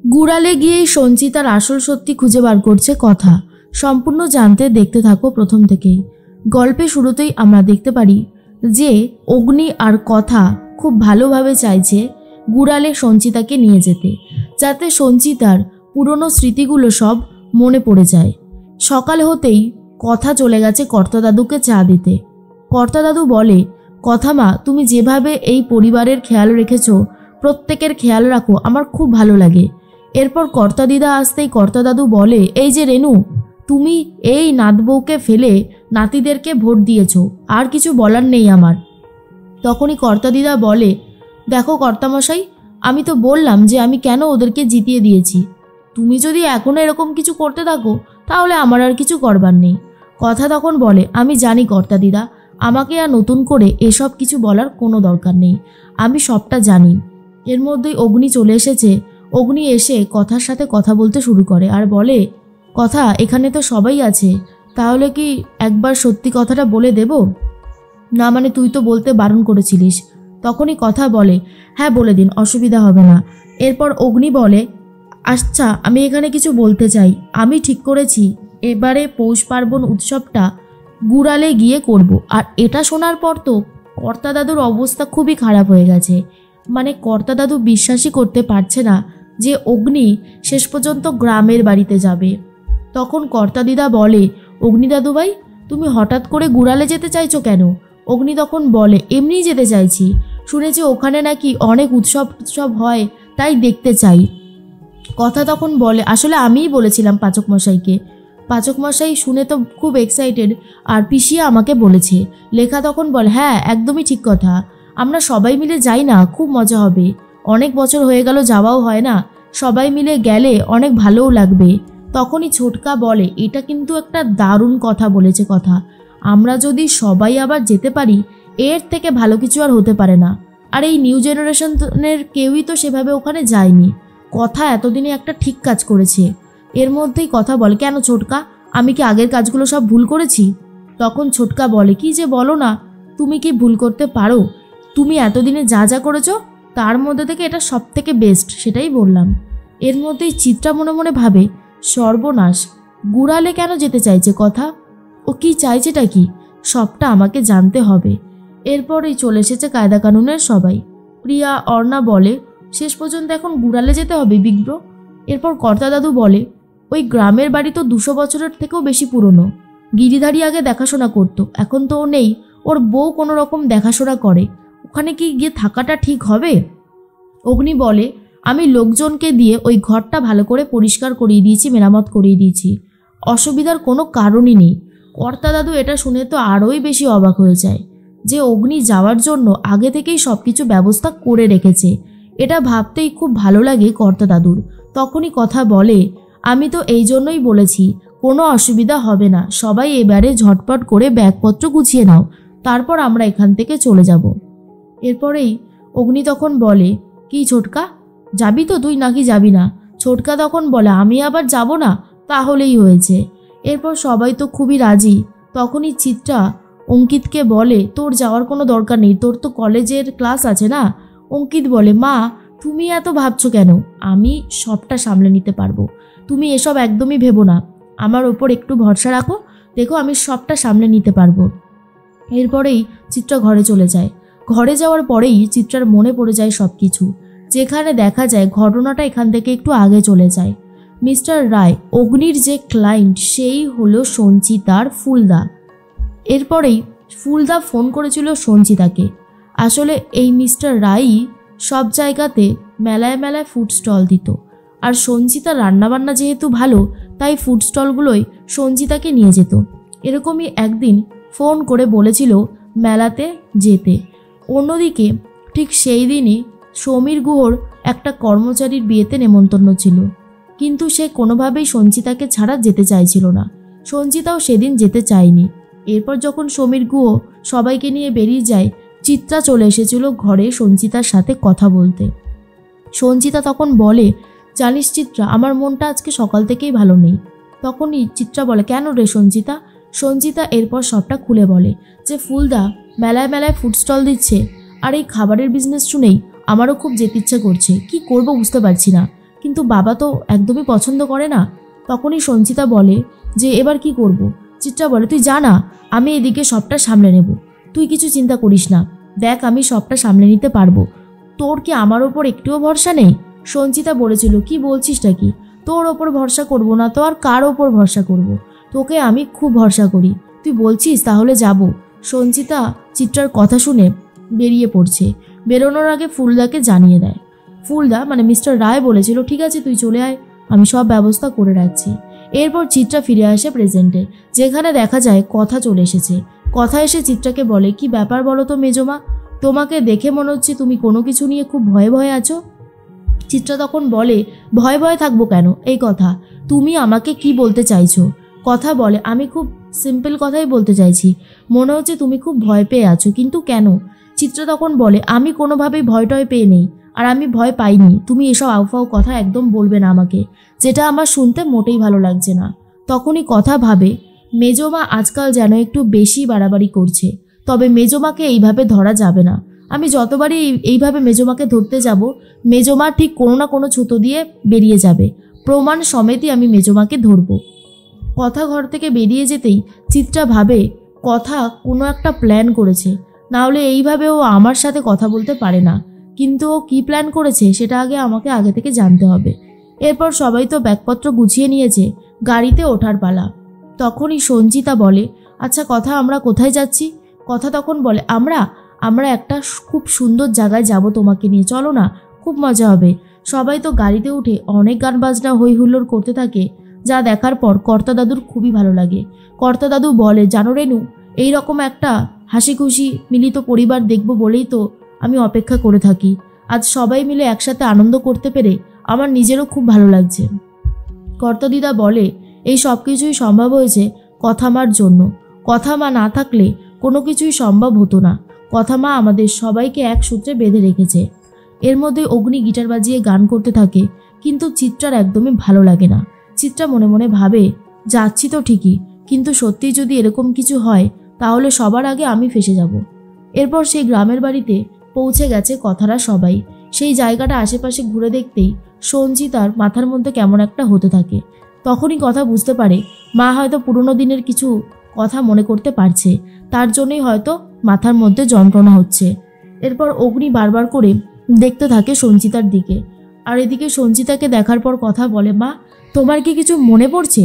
গুড়ালে গিয়েই সঞ্চিতার আসল সত্যি খুঁজে বার করছে কথা। সম্পূর্ণ জানতে দেখতে থাকো প্রথম থেকেই। গল্পে শুরুতেই আমরা দেখতে পারি যে অগ্নি আর কথা খুব ভালোভাবে চাইছে গুড়ালে সঞ্চিতাকে নিয়ে যেতে, যাতে সঞ্চিতার পুরনো স্মৃতিগুলো সব মনে পড়ে যায়। সকাল হতেই কথা চলে গেছে কর্তাদাদুকে চা দিতে। কর্তাদাদু বলে, কথা মা, তুমি যেভাবে এই পরিবারের খেয়াল রেখেছো, প্রত্যেকের খেয়াল রাখো, আমার খুব ভালো লাগে। এরপর কর্তা দিদা আসতেই কর্তাদাদু বলে, এই যে রেনু, তুমি এই নাতবউকে ফেলে নাতিদেরকে ভোট দিয়েছ, আর কিছু বলার নেই আমার। তখনই কর্তা দিদা বলে, দেখো কর্তামশাই, আমি তো বললাম যে আমি কেন ওদেরকে জিতিয়ে দিয়েছি। তুমি যদি এখনও এরকম কিছু করতে থাকো তাহলে আমার আর কিছু করবার নেই। কথা তখন বলে, আমি জানি কর্তা দিদা, আমাকে আর নতুন করে এসব কিছু বলার কোনো দরকার নেই, আমি সবটা জানি। এর মধ্যেই অগ্নি চলে এসেছে। অগ্নি এসে কথার সাথে কথা বলতে শুরু করে আর বলে, কথা, এখানে তো সবাই আছে, তাহলে কি একবার সত্যি কথাটা বলে দেব? না মানে তুই তো বলতে বারণ করেছিলিস। তখনই কথা বলে, হ্যাঁ বলে দিন, অসুবিধা হবে না। এরপর অগ্নি বলে, আচ্ছা আমি এখানে কিছু বলতে চাই। আমি ঠিক করেছি এবারে পৌষ পার্বণ উৎসবটা গুড়ালে গিয়ে করব। আর এটা শোনার পর তো কর্তা দাদুর অবস্থা খুবই খারাপ হয়ে গেছে। মানে কর্তা দাদু বিশ্বাসই করতে পারছে না যে অগ্নি শেষ পর্যন্ত গ্রামের বাড়িতে যাবে। তখন কর্তা দিদা বলে, অগ্নি দাদুভাই, তুমি হঠাৎ করে গুড়ালে যেতে চাইছো কেন? অগ্নি তখন বলে, এমনিই যেতে চাইছি, শুনেছি ওখানে নাকি অনেক উৎসব হয়, তাই দেখতে চাই। কথা তখন বলে, আসলে আমিই বলেছিলাম পাচক মশাইকে। পাচক মশাই শুনে তো খুব এক্সাইটেড, আর পিসিয়া আমাকে বলেছে। লেখা তখন বলে, হ্যাঁ একদমই ঠিক কথা, আমরা সবাই মিলে যাই না, খুব মজা হবে। অনেক বছর হয়ে গেল যাওয়াও হয় না, সবাই মিলে গেলে অনেক ভালোও লাগবে। তখনই ছোটকা বলে, এটা কিন্তু একটা দারুণ কথা বলেছে কথা, আমরা যদি সবাই আবার যেতে পারি এর থেকে ভালো কিছু আর হতে পারে না। আর এই নিউ জেনারেশনের কেউই তো সেভাবে ওখানে যায়নি। কথা এতদিনে একটা ঠিক কাজ করেছে। এর মধ্যেই কথা বলে, কেন ছোটকা, আমি কি আগের কাজগুলো সব ভুল করেছি? তখন ছোটকা বলে, কি যে বলো না, তুমি কি ভুল করতে পারো? তুমি এতদিনে যা যা করেছো তার মধ্যে থেকে এটা সব থেকে বেস্ট, সেটাই বললাম। এর মধ্যেই চিত্রা মনে মনে ভাবে, সর্বনাশ, গুড়ালে কেন যেতে চাইছে কথা? ও কি চাইছেটা কি, সবটা আমাকে জানতে হবে। এরপরই চলে এসেছে কায়দা কানুনের সবাই। প্রিয়া অর্ণা বলে, শেষ পর্যন্ত এখন গুড়ালে যেতে হবে বিগ ব্রো? এরপর কর্তা দাদু বলে, ওই গ্রামের বাড়ি তো 200 বছরের থেকেও বেশি পুরনো। গিরিধারী আগে দেখাশোনা করত, এখন তো ও নেই, ওর বউ কোনো রকম দেখাশোনা করে, ওখানে কি গিয়ে থাকাটা ঠিক হবে? অগ্নি বলে, আমি লোকজনকে দিয়ে ওই ঘরটা ভালো করে পরিষ্কার করিয়ে দিয়েছি, মেরামত করিয়ে দিয়েছি, অসুবিধার কোনো কারণই নেই। কর্তা দাদু এটা শুনে তো আরোই বেশি অবাক হয়ে যায় যে অগ্নি যাওয়ার জন্য আগে থেকেই সব কিছু ব্যবস্থা করে রেখেছে। এটা ভাবতেই খুব ভালো লাগে কর্তা দাদুর। তখনই কথা বলে, আমি তো এই জন্যই বলেছি কোনো অসুবিধা হবে না, সবাই এবারে ঝটপট করে ব্যাগপত্র গুছিয়ে নাও, তারপর আমরা এখান থেকে চলে যাব। এরপরেই অগ্নি তখন বলে, কি ছোটকা, যাবি তো তুই নাকি যাবি না? ছোটকা তখন বলে, আমি আবার যাব না? তাহলেই হয়েছে। এরপর সবাই তো খুবই রাজি। তখনই চিত্রা অঙ্কিতকে বলে, তোর যাওয়ার কোনো দরকার নেই, তোর তো কলেজের ক্লাস আছে না। অঙ্কিত বলে, মা তুমি এত ভাবছো কেন, আমি সবটা সামলে নিতে পারবো, তুমি এসব একদমই ভেবো না, আমার ওপর একটু ভরসা রাখো, দেখো আমি সবটা সামলে নিতে পারবো। এরপরেই চিত্রা ঘরে চলে যায়। ঘরে যাওয়ার পরেই চিত্রার মনে পড়ে যায় সব কিছু, যেখানে দেখা যায় ঘটনাটা এখান থেকে একটু আগে চলে যায়। মিস্টার রায়, অগ্নির যে ক্লায়েন্ট, সেই হলো সঞ্চিতার ফুলদা। এরপরেই ফুলদা ফোন করেছিল সঞ্চিতাকে। আসলে এই মিস্টার রায়ই সব জায়গাতে মেলায় মেলায় ফুড স্টল দিত, আর সঞ্চিতা রান্নাবান্না যেহেতু ভালো, তাই ফুড স্টলগুলোই সঞ্চিতাকে নিয়ে যেত। এরকমই একদিন ফোন করে বলেছিল মেলাতে যেতে। অন্যদিকে ঠিক সেই দিনই সমীর গুহর একটা কর্মচারীর বিয়েতে নেমন্তন্ন ছিল, কিন্তু সে কোনোভাবেই সঞ্চিতাকে ছাড়া যেতে চাইছিল না। সঞ্চিতাও সেদিন যেতে চায়নি। এরপর যখন সমীর গুহ সবাইকে নিয়ে বেরিয়ে যায়, চিত্রা চলে এসেছিল ঘরে সঞ্চিতার সাথে কথা বলতে। সঞ্চিতা তখন বলে, জানিস চিত্রা, আমার মনটা আজকে সকাল থেকেই ভালো নেই। তখনই চিত্রা বলে, কেন রে সঞ্চিতা? সঞ্চিতা এরপর সবটা খুলে বলে যে ফুলদা মেলায় মেলায় ফুড স্টল দিচ্ছে, আর এই খাবারের বিজনেস শুনেই আমারও খুব যেতে ইচ্ছা করছে, কি করব বুঝতে পারছি না, কিন্তু কিন্তু বাবা তো একদমই পছন্দ করে না। তখনই সঞ্চিতা বলে যে এবার কি করব। চিত্রা বলে তুই জানা, আমি এদিকে সবটা সামলে নেব, তুই কিছু চিন্তা করিস না, দেখ আমি সবটা সামলে নিতে পারবো। তোর কি আমার ওপর একটুও ভরসা নেই? সঞ্চিতা বলেছিল কি বলছিসটা কি, তোর ওপর ভরসা করব না তো আর কার ওপর ভরসা করব? তোকে আমি খুব ভরসা করি, তুই বলছিস তাহলে যাব। সঞ্চিতা চিত্রার কথা শুনে বেরিয়ে পড়ছে। বেরোনোর আগে ফুলদাকে জানিয়ে দেয়। ফুলদা মানে মিস্টার রায় বলেছিল ঠিক আছে তুই চলে আয়, আমি সব ব্যবস্থা করে রাখছি। এরপর চিত্রা ফিরে আসে প্রেজেন্টে, যেখানে দেখা যায় কথা চলে এসেছে। কথা এসে চিত্রাকে বলে কি ব্যাপার বলো তো মেজমা, তোমাকে দেখে মনে হচ্ছে তুমি কোনো কিছু নিয়ে খুব ভয়ে ভয়ে আছো। চিত্রা তখন বলে ভয় ভয়ে থাকবো কেন, এই কথা তুমি আমাকে কি বলতে চাইছো? কথা বলে আমি খুব সিম্পল কথাই বলতে চাইছি, মনে হচ্ছে তুমি খুব ভয় পেয়ে আছো, কিন্তু কেন? চিত্রা তখন বলে আমি কোনোভাবেই ভয় টয় পেয়ে নেই, আর আমি ভয় পাইনি, তুমি এসব আউফাউ কথা একদম বলবে না আমাকে, যেটা আমার শুনতে মোটেই ভালো লাগছে না। তখনই কথা ভাবে মেজমা আজকাল যেন একটু বেশি বাড়াবাড়ি করছে, তবে মেজমাকে এইভাবে ধরা যাবে না। আমি যতবারই এইভাবে মেজমাকে ধরতে যাব, মেজমা ঠিক কোনো না কোনো ছুতো দিয়ে বেরিয়ে যাবে, প্রমাণ সমেতই আমি মেজমাকে ধরব। কথা ঘর থেকে বেরিয়ে যেতেই চিত্রা ভাবে কথা কোনো একটা প্ল্যান করেছে, না হলে এইভাবে ও আমার সাথে কথা বলতে পারে না। কিন্তু ও কী প্ল্যান করেছে সেটা আমাকে আগে থেকে জানতে হবে। এরপর সবাই তো ব্যাগপত্র গুছিয়ে নিয়েছে, গাড়িতে ওঠার পালা। তখনই সঞ্চিতা বলে আচ্ছা কথা আমরা কোথায় যাচ্ছি? কথা তখন বলে আমরা একটা খুব সুন্দর জায়গায় যাব তোমাকে নিয়ে, চলো না, খুব মজা হবে। সবাই তো গাড়িতে উঠে অনেক গান বাজনা হই হুল্লোড় করতে থাকে, যা দেখার পর কর্তা দাদুর খুবই ভালো লাগে। কর্তা দাদু বলে জানো রেনু, এইরকম একটা হাসি খুশি মিলিত পরিবার দেখব বলেই তো আমি অপেক্ষা করে থাকি। আজ সবাই মিলে একসাথে আনন্দ করতে পেরে আমার নিজেরও খুব ভালো লাগছে। কর্তা দিদা বলে এই সব কিছুই সম্ভব হয়েছে কথা মার জন্য, কথা মা না থাকলে কোনো কিছুই সম্ভব হতো না। কথা মা আমাদের সবাইকে এক সূত্রে বেঁধে রেখেছে। এর মধ্যে অগ্নি গিটার বাজিয়ে গান করতে থাকে, কিন্তু চিত্রার একদমই ভালো লাগে না। চিত্রা মনে মনে ভাবে যাচ্ছি তো ঠিকই, কিন্তু সত্যিই যদি এরকম কিছু হয় তাহলে সবার আগে আমি ফেঁসে যাব। এরপর সেই গ্রামের বাড়িতে পৌঁছে গেছে কথারা সবাই। সেই জায়গাটা আশেপাশে ঘুরে দেখতেই সঞ্চিতার মাথার মধ্যে কেমন একটা হতে থাকে। তখনই কথা বুঝতে পারে মা হয়তো পুরনো দিনের কিছু কথা মনে করতে পারছে, তার জন্যই হয়তো মাথার মধ্যে যন্ত্রণা হচ্ছে। এরপর অগ্নি বারবার করে দেখতে থাকে সঞ্চিতার দিকে, আর এদিকে সঞ্চিতাকে দেখার পর কথা বলে মা তোমার কি কিছু মনে পড়ছে,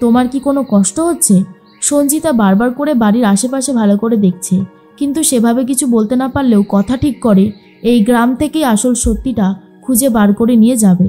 তোমার কি কোনো কষ্ট হচ্ছে? সঞ্চিতা বারবার করে বাড়ির আশেপাশে ভালো করে দেখছে, কিন্তু সেভাবে কিছু বলতে না পারলেও কথা ঠিক করে এই গ্রাম থেকেই আসল সত্যিটা খুঁজে বার করে নিয়ে যাবে।